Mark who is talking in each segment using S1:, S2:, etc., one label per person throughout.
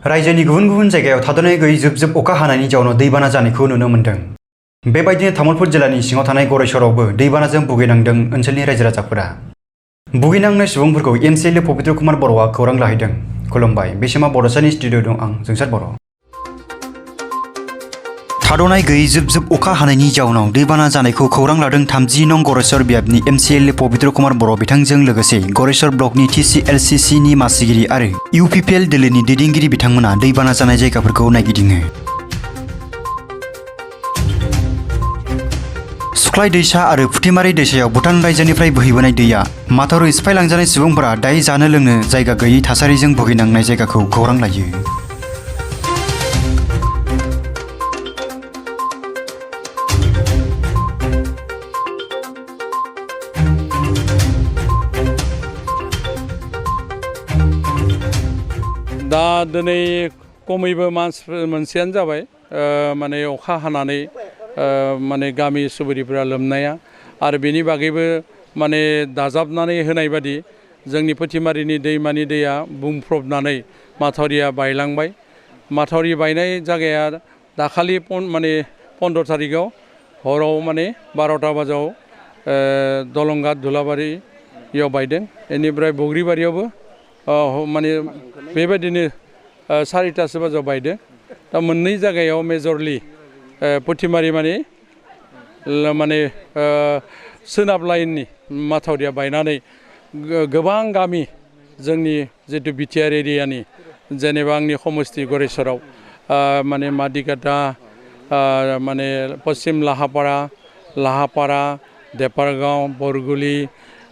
S1: रायजोनि गुबुन गुबुन जायगायाव थाद'नाय गैयै जोब अखा हानायनि जाउनाव दैबाना जानायखौ नुनो मोन्दों। बेबायदिनो तामुलपुर जिल्लानि सिङाव थानाय गरेश्वरावबो दैबानाजों भुगिनांदों ओनसोलनि रायजो राजाफोरा। भुगिनांनाय सुबुंफोरखौ एमसिएलए पबित्र कुमार बर'आ खौरां लाहैदों। खुलुमबाय, बे समाव बड'सानि स्टुडिअ दं आं जोंसार बर'। थाद'नाय गैयै जोब अखा हानायनि जाउनाव दैबाना जानायखौ खौरां लादों 30 नं गरेश्वर बियाबनि एमसिएलए पबित्र कुमार बर' बिथांजों लोगोसे गरेश्वर ब्लकनि टिसिएलसिसिनि मासिगिरि आरो इउपिपिएल दोलोनि दैदेनगिरि बिथांमोना दैबाना जानाय जायगाफोरखौ नायगिदिङो। सुख्लाय दैसा आरो फुथिमारि दैसायाव भुटान रायजोनिफ्राय बोहैबोनाय दैया माथावरि सिफायलांजानाय सुबुंफोरा दायो जानो लोंनो जायगा गैयै थासारिजों भुगिनांनाय जायगाखौ खौरां लायो।
S2: दा दिनै खमैबो मास मोनसेयानो जाबाय माने अखा हानानै माने गामि सुबुरिफोरा लोमनाया आरो बेनि बागैबो माने दाजाबनानै होनाय बादि जोंनि फुथिमारिनि दैमानि दैया बुंफ्रबनानै माथावरिया बायलांबाय। माथावरि बायनाय जायगाया दाखालि माने 15 थारिखआव हराव माने 12टा बाजाव दलंगाट धुलाबारियाव बायदों। बेनिफ्राय बग्रिबारियावबो माने बेबायदिनो 4टासो बाजाव बायदों। दा मोननै जायगायाव मेजरलि फुथिमारि माने सोनाब लाइननि माथावरिया बायनानै गोबां गामि जोंनि जितु बिटिआर एरियानि जेनेबा आंनि समस्ति गरेश्वराव माने मादिकाटा माने पश्चिम लाहापारा देपारगांव बरगुली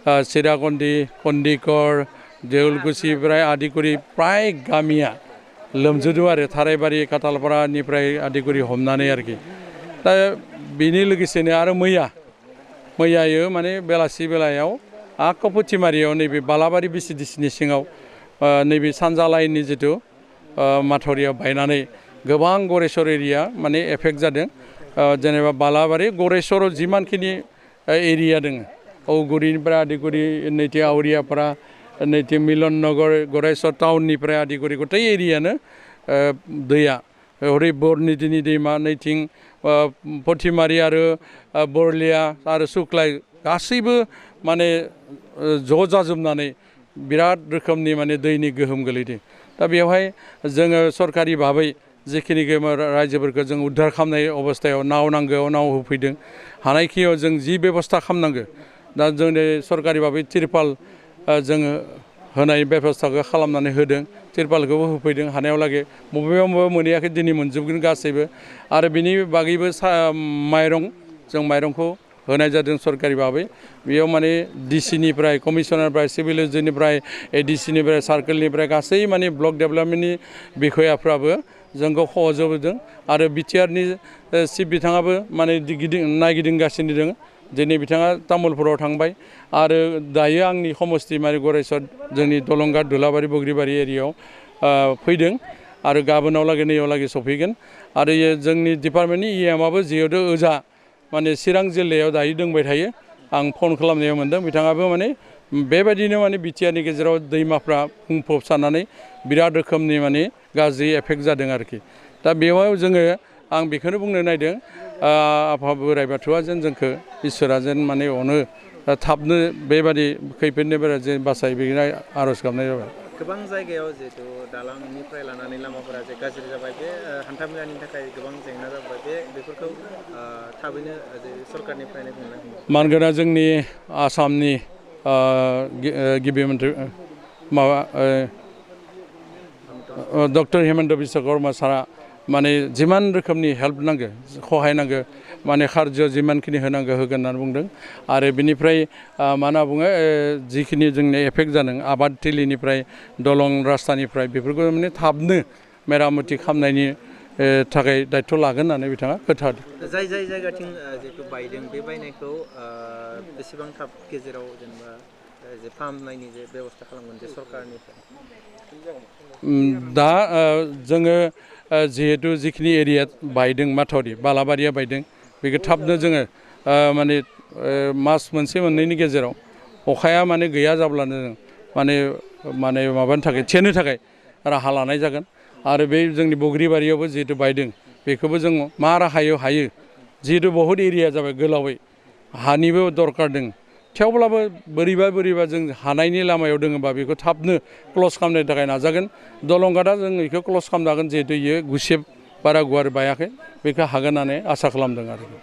S2: चिराकन्दी कन्दिकर देउलकुसिनिफ्राय आदिकुरि प्राय गामिया लोमजोबदों आरो थारायबारि काटालपारानिफ्राय आदिकुरि हमनानै आरोखि। दा बेनि लोगोसेनो आरो मैयायो माने बेलासि बेलायाव आख' फुथिमारियाव नैबे बालाबारि बिसिडिसिनि सिङाव नैबे सानजा लाइननि जितु माथावरियाव बायनानै गोबां गरेश्वर एरिया माने एफेक्ट जादों। जेनेबा बालाबारि गरेश्वराव जिमानखिनि एरिया दङ औगुरिनिफ्राय आदिकुरि नैथि आवरियापारा नैथि मिलन नगर गरेश्वर टाउननिफ्राय आदिकुरि गथाय एरियानो दैया हरै बरनिदिनि दैमा नैथिं फुथिमारि आरो बरलिया आरो सुख्लाय गासैबो माने ज' जाजोबनानै बिराद रोखोमनि माने दैनि गोहोम गोलैदों। दा बेवहाय जोङो सरकारि भाबै जिखिनि रायजोफोरखौ जों उद्धार खालामनाय अबस्थायाव नाव नांगौ नाव होफैदों। हानायखिनियाव जों जि बेबस्था खालामनांगौ दा जोंनि सरकारि भाबै तिरपाल जोङो होनाय बेबस्थाखौ खालामनानै होदों। तिरपालखौबो होफैदों हानायावलागै बबेबा मोनहैयाखै दिनै मोनजोबगोन गासैबो। आरो बिनि बागैबो जों माइरंखौ होनाय जादों सरकारि भाबै। बेयाव माने डिसिनिफ्राय कमिसनारनिफ्राय सिभिल इन्जिनियारनिफ्राय एडिसिनिफ्राय सार्कोलनिफ्राय गासै माने ब्लक डेभेलपमेन्टनि बिखयाफ्राबो जोंखौ सहयोग होदों। आरो बिटिआरनि चिफ बिथाङाबो माने नायगिदिंगासिनो दङ। दिनै बिथाङा तामुलपुराव थांबाय आरो दायो आंनि समस्ति माने गरेश्वर जोंनि दलंगाट धुलाबारि बग्रिबारि एरियायाव फैदों आरो गाबोनावलागै नैयावलागै सफैगोन। आरो जोंनि डिपार्टमेन्टनि इएमआबो जिहेतु ओजा माने चिरां जिल्लायाव दायो दंबाय थायो। आं फन खालामनायाव मोन्दों बिथाङाबो माने बेबायदिनो माने बिटिआरनि गेजेराव दैमाफ्रा बुंफबसारनानै बिराद रोखोमनि माने गाज्रि एफेक्ट जादों आरोखि। दा बेवहाय जोङो आं बेखौनो बुंनो नायदों आफा बोराइ बाथौआ जेन जोंखौ इसोरा जेन माने अनो थाबनो बेबादि खैफोदनिफ्राय जे बासाय बेनो आर'ज गाबनाय जाबाय।
S3: गोबां जायगायाव जिहेतु दालांनिफ्राय लानानै लामाफोरा जे गाज्रि जाबाय बे हान्थामेलानि थाखाय गोबां जेंना जाबाय बेफोरखौ थाबैनो सरकारनिफ्रायनो
S2: मानगोना जोंनि आसामनि गिबि मन्थ्रि डक्टर हिमन्त बिश्व शर्मा सारा माने जिमान रोखोमनि हेल्प नांगौ सहाय नांगौ माने खार्ज जिमानखिनि होनांगौ होगोन होननानै बुंदों। आरो बिनिफ्राय मा होनना बुङो जिखिनि जोंनि एफेक्ट जादों आबाद थिलिनिफ्राय दलं रास्तानिफ्राय बेफोरखौ माने थाबनो मेरामति खालामनायनि थाखाय दायथ' लागोन होननानै बिथाङा खोथा होदों।
S3: जाय जायगाथिं जिहेतु बायदों बे बायनायखौ बेसेबां थाब गेजेराव जेनेबा जे फाहामनायनि जे बेबस्था खालामगोन जे सरकारनिफ्राय
S2: दा जोङो जिहेतु जिखिनि एरिया बायदों माथावरि बालाबारिया बायदों बेखौ थाबनो जोङो माने मास मोनसे मोननैनि गेजेराव अखाया माने गैया जाब्लानो जों माने माबानि थाखाय थेनो थाखाय राहा लानाय जागोन। आरो बे जोंनि बग्रिबारियावबो जिहेतु बायदों बेखौबो जों मा राहायाव हायो जिहेतु बहुद एरिया जाबाय गोलावै हानिबो दरकार दं थेवब्लाबो बोरैबा जों हानायनि लामायाव दोङोबा बेखौ थाबनो क्लस खालामनो थाखाय नाजागोन दलंघाटआ जों बेखौ क्लस खालामनो हागोन जिहेतु इयो गुसेब बारा गुवार बायाखै बेखौ हागोन होननानै आसा खालामदों आरो